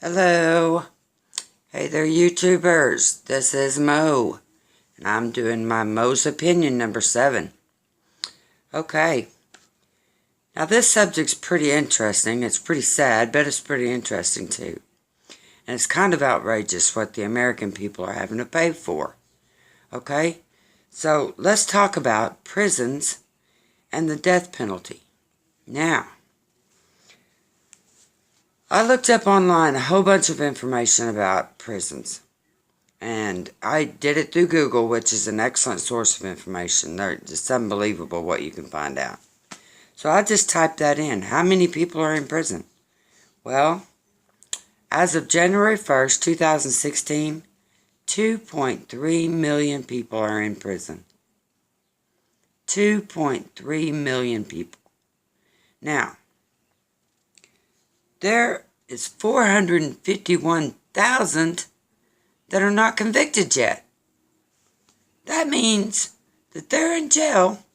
Hello. Hey there, YouTubers. This is Mo, and I'm doing my Mo's Opinion number 7. Okay. Now, this subject's pretty interesting. It's pretty sad, but it's pretty interesting, too. And it's kind of outrageous what the American people are having to pay for. Okay? So, let's talk about prisons and the death penalty. Now, I looked up online a whole bunch of information about prisons. And I did it through Google, which is an excellent source of information. It's unbelievable what you can find out. So I just typed that in. How many people are in prison? Well, as of January 1st, 2016, 2.3 million people are in prison. 2.3 million people. Now, there is 451,000 that are not convicted yet. That means that they're in jail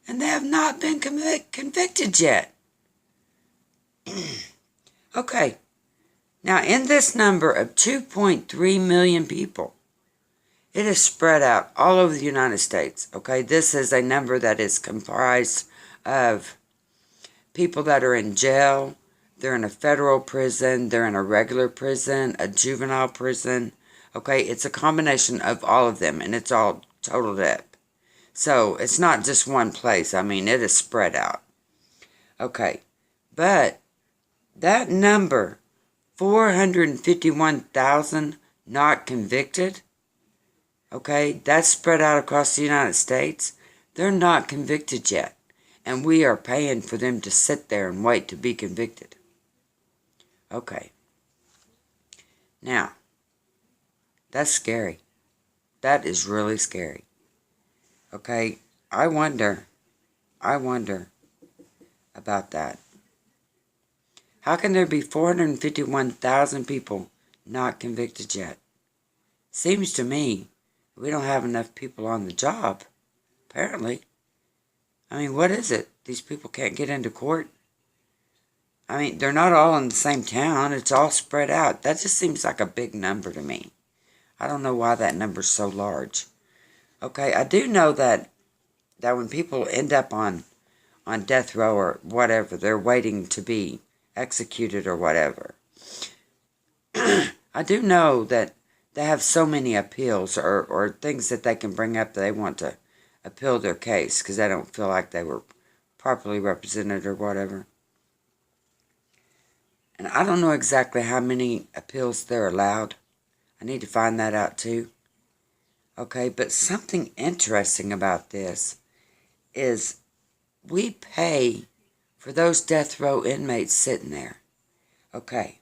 and they have not been convicted yet. Okay, now in this number of 2.3 million people, it is spread out all over the United States. Okay, this is a number that is comprised of people that are in jail, they're in a federal prison, they're in a regular prison, a juvenile prison. Okay, it's a combination of all of them, and it's all totaled up. So, it's not just one place. I mean, it is spread out. Okay, but that number, 451,000 not convicted, okay, that's spread out across the United States. They're not convicted yet, and we are paying for them to sit there and wait to be convicted. Okay. Now, that's scary. That is really scary. Okay, I wonder about that. How can there be 451,000 people not convicted yet? Seems to me we don't have enough people on the job, apparently. I mean, what is it? These people can't get into court? I mean, they're not all in the same town. It's all spread out. That just seems like a big number to me. I don't know why that number's so large. Okay, I do know that when people end up on death row or whatever, they're waiting to be executed or whatever. I do know that they have so many appeals or things that they can bring up that they want to appeal their case because they don't feel like they were properly represented or whatever. And I don't know exactly how many appeals they're allowed. I need to find that out too. Okay, but something interesting about this is we pay for those death row inmates sitting there. Okay,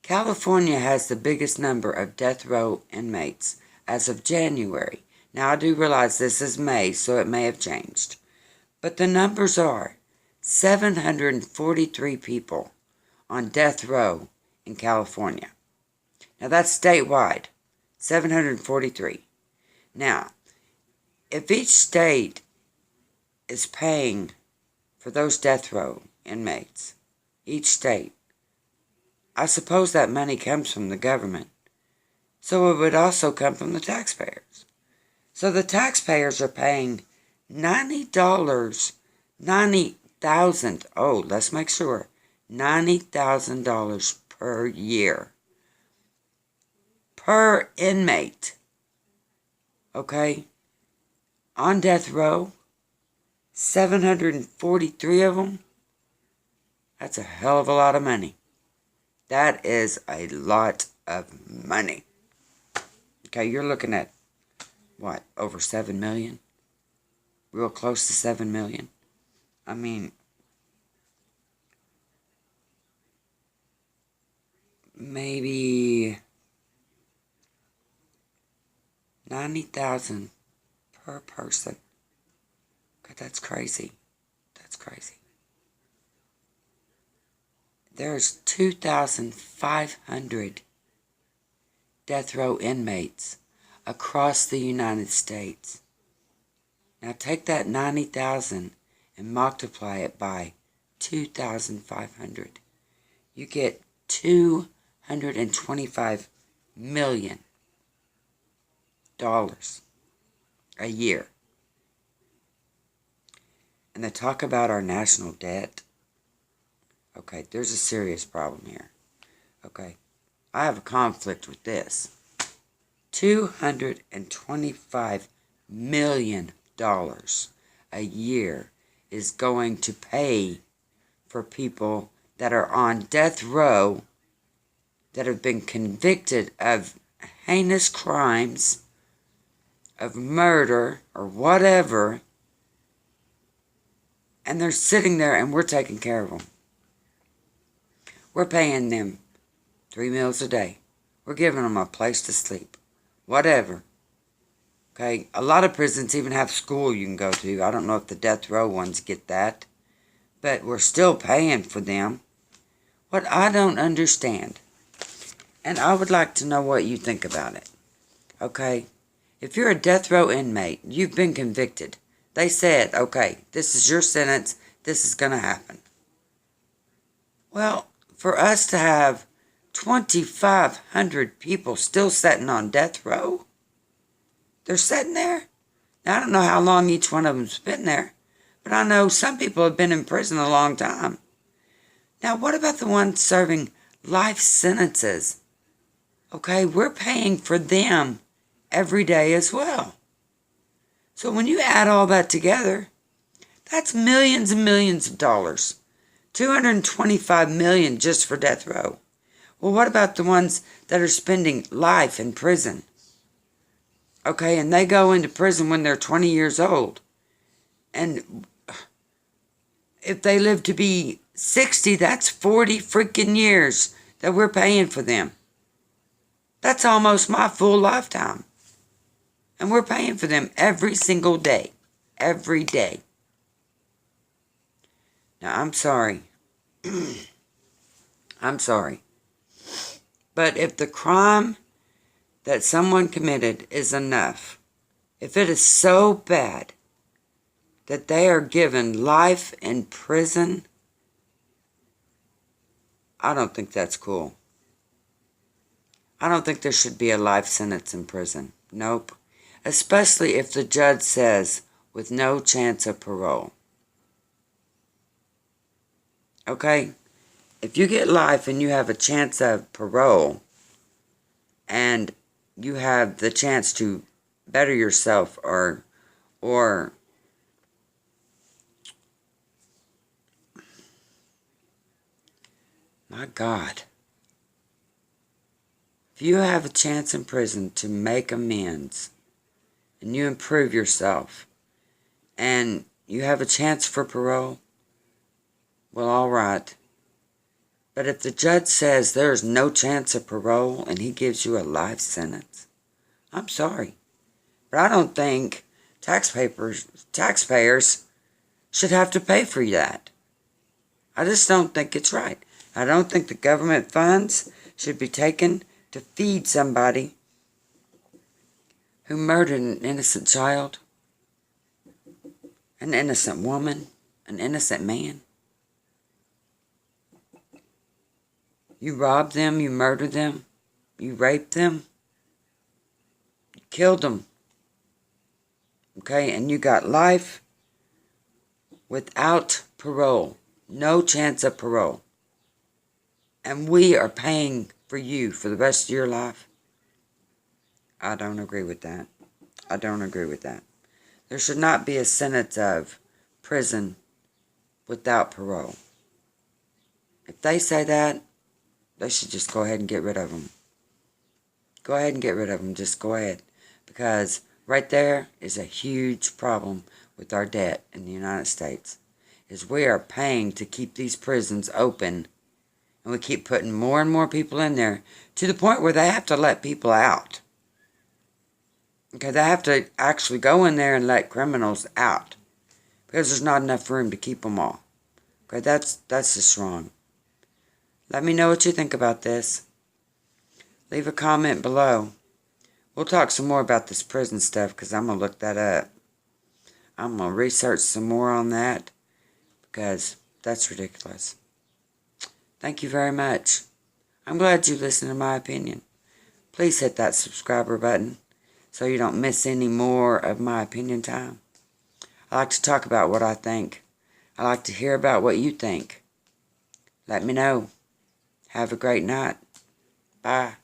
California has the biggest number of death row inmates as of January. Now, I do realize this is May, so it may have changed. But the numbers are 743 people on death row in California. Now, that's statewide, 743. Now, if each state is paying for those death row inmates, each state, I suppose that money comes from the government. So it would also come from the taxpayers. So the taxpayers are paying $90, 90,000, oh, let's make sure, $90,000 per year. Per inmate. Okay? On death row, 743 of them. That's a hell of a lot of money. That is a lot of money. Okay, you're looking at, what, over 7 million? Real close to 7 million. I mean, maybe 90,000 per person. Okay, that's crazy. That's crazy. There's 2,500 death row inmates across the United States. Now take that 90,000 and multiply it by 2,500. You get 2 $225 million a year. And they talk about our national debt. Okay, there's a serious problem here. Okay, I have a conflict with this. $225 million a year is going to pay for people that are on death row that have been convicted of heinous crimes, of murder, or whatever, and they're sitting there and we're taking care of them. We're paying them 3 meals a day. We're giving them a place to sleep. Whatever. Okay, a lot of prisons even have school you can go to. I don't know if the death row ones get that. But we're still paying for them. What I don't understand, and I would like to know what you think about it. Okay, if you're a death row inmate, you've been convicted. They said, okay, this is your sentence. This is going to happen. Well, for us to have 2,500 people still sitting on death row, they're sitting there. Now, I don't know how long each one of them's been there, but I know some people have been in prison a long time. Now, what about the ones serving life sentences? Okay, we're paying for them every day as well. So when you add all that together, that's millions and millions of dollars. $225 million just for death row. Well, what about the ones that are spending life in prison? Okay, and they go into prison when they're 20 years old. And if they live to be 60, that's 40 freaking years that we're paying for them. That's almost my full lifetime. And we're paying for them every single day. Every day. Now, I'm sorry. I'm sorry. But if the crime that someone committed is enough, if it is so bad that they are given life in prison, I don't think that's cool. I don't think there should be a life sentence in prison. Nope. Especially if the judge says, with no chance of parole. Okay? If you get life and you have a chance of parole, and you have the chance to better yourself or my God, if you have a chance in prison to make amends and you improve yourself and you have a chance for parole, well, all right. But if the judge says there's no chance of parole and he gives you a life sentence, I'm sorry. But I don't think taxpayers should have to pay for that. I just don't think it's right. I don't think the government funds should be taken to feed somebody who murdered an innocent child, an innocent woman, an innocent man. You robbed them, you murdered them, you raped them, you killed them. Okay, and you got life without parole, no chance of parole. And we are paying for you for the rest of your life. I don't agree with that. I don't agree with that. There should not be a sentence of prison without parole. If they say that, they should just go ahead and get rid of them. Go ahead and get rid of them. Just go ahead. Because right there is a huge problem with our debt in the United States. Is we are paying to keep these prisons open. And we keep putting more and more people in there to the point where they have to let people out. Okay, they have to actually go in there and let criminals out. Because there's not enough room to keep them all. Okay, that's just wrong. Let me know what you think about this. Leave a comment below. We'll talk some more about this prison stuff because I'm going to look that up. I'm going to research some more on that because that's ridiculous. Thank you very much. I'm glad you listened to my opinion. Please hit that subscriber button so you don't miss any more of my opinion time. I like to talk about what I think. I like to hear about what you think. Let me know. Have a great night. Bye.